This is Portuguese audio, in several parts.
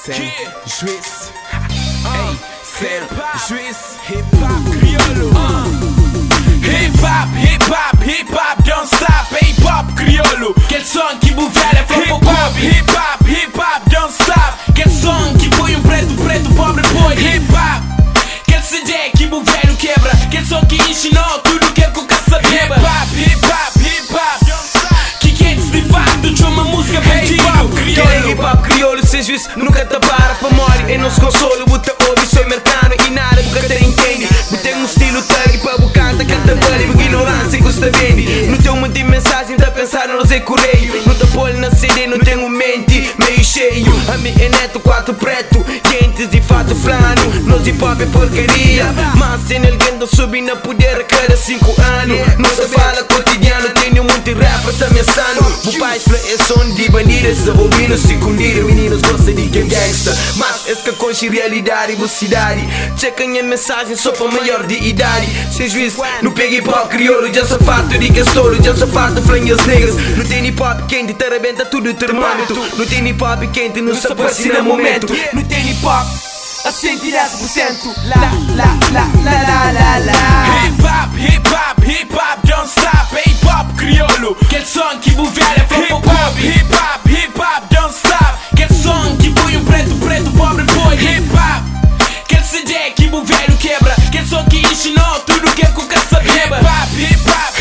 sem juiz. Ei, sem juiz. Hip hop crioulo. Hip hop, don't stop. Hip hop crioulo. Quel som que buvera from hip hop, don't stop. Quel som que põe preto pobre põe. Hip hop. Quel CD que buvera quebra. Quel som que ensinou tudo que com caça beba. Hip hop, don't stop. Que quentes de fato de uma música bandido. Hip hop crioulo, sem juiz, nunca te para pra morrer. É nosso consolo, buta ouve, sou mercado e nada, nunca te entende. Tem um estilo thug pra canta vale, porque ignorância custa vende. Não tem uma de mensagem, tá pensando nós é correio. Não te pôr na CD, não tenho mente meio cheio. A mim é neto, quatro preto, quentes de fato flano. Nós hip hop é porcaria, mas sem alguém da subir na poder a cada 5 anos. Não se fala cotidiano, tenho muito rappers ameaçando. O pai é som de bandeiras, ouvindo secundário. Meninos gostam de quem gangsta, mas esse que conche realidade e velocidade. Checa minha mensagem só para maior de idade. Sem juízo, não pega hip hop crioulo. Já sou farto de castor, já sou farto de franjas negras. Não tem hip hop quente, te arrebenta tudo o termômetro. Não tem hip hop quente, não se apacina momento. Não tem hip hop a 110%. Hip hop, don't stop. Hip hop crioulo. Quel som que buvera from hip hop, don't stop. Quel som que põe preto pobre põe. Hip hop. Quel CD que buvera quebra. Quel som que ensinou tudo que com caça beba. Hip hop,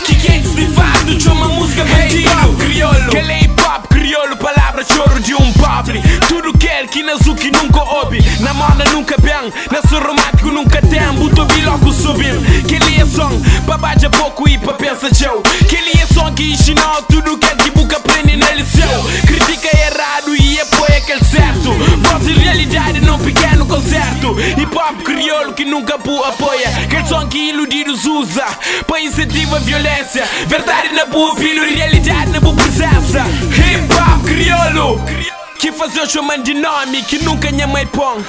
que quentes de fato de uma música bandido. Crioulo. Quel é hip hop crioulo, palavra choro de pobre. Tudo quer que na zuki nunca ouve. Na moda nunca bem, na sua romântico nunca tem. Buto biloco subir. Aquele é som, babaja pouco e pra pensa Joe. Aquele é som que ensinou tudo que buca aprende na liceu. Critica errado e apoia aquele certo. Voz de realidade não pequeno concerto. Hip hop crioulo que nunca apoia. Aquele som que iludidos usa para incentivar a violência. Verdade na boa filho, realidade na boa presença. Hip hop crioulo que fazer o chamando de nome que nunca minha mãe põe.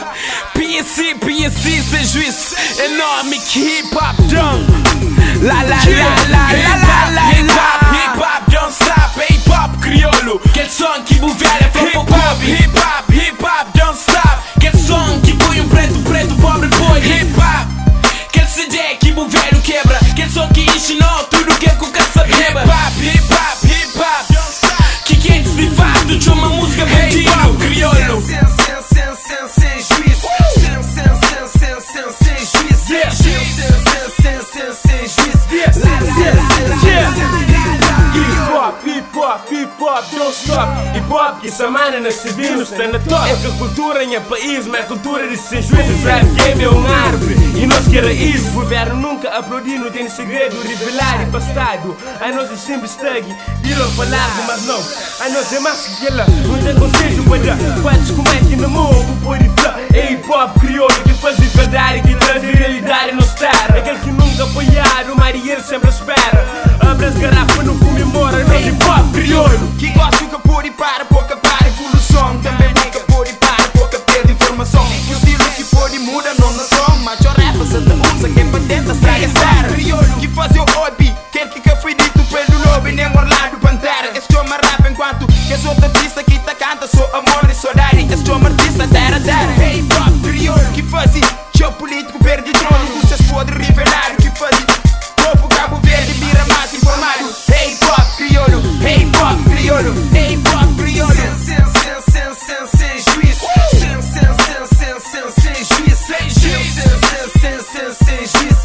PSC, sem juízo, é nome que hip hop dão. Hip hop, don't stop. Hip hop crioulo. Quel som que buvera from hip hop, don't stop. Quel som que põe preto pobre põe. Hip hop. Quel CD que buvera quebra. Quel som que ensinou tudo que com caça beba. Hip hop, don't stop. Que quentes de fato de uma música bandido. Crioulo. Sem juízo, hip hop, don't stop. Hip hop que semana na civil está na top. É que a cultura em país, mas a cultura de sem juízo. Rap game é árvore e nós que raiz. O governo nunca aplaudir, não tem segredo revelar e passado. A nós é sempre stag, viram falado, mas não. A nós é mais que ela, não tem conselho para dar. Quantos como é que não morro por isso? É hip hop crioulo que faz verdade, que traz realidade no estar. Aquele que nunca apoiar, o marinheiro sempre espera. Abre as garrafas, não comemora, não hip hop crioulo. Que gosta nunca pôr e para evolução. Também nunca pôr e para perde informação. O estilo que pôr e muda não na som. Mas o rap se te usa, quem patenta estraga essa. Crioulo que faz o hobby, quer que foi dito pelo lobo e nem Orlando Pantera. Este homem rap enquanto que és outro artista que tá canta só amor e saudade. Este homem artista terra. Hip hop crioulo que faz geopolítico perde trono. Vocês podem revelar que faz povo Cabo Verde vira mais informado. Hip hop crioulo, hip hop crioulo, hip hop crioulo. Sem juízo, sem juízo, sem juízo.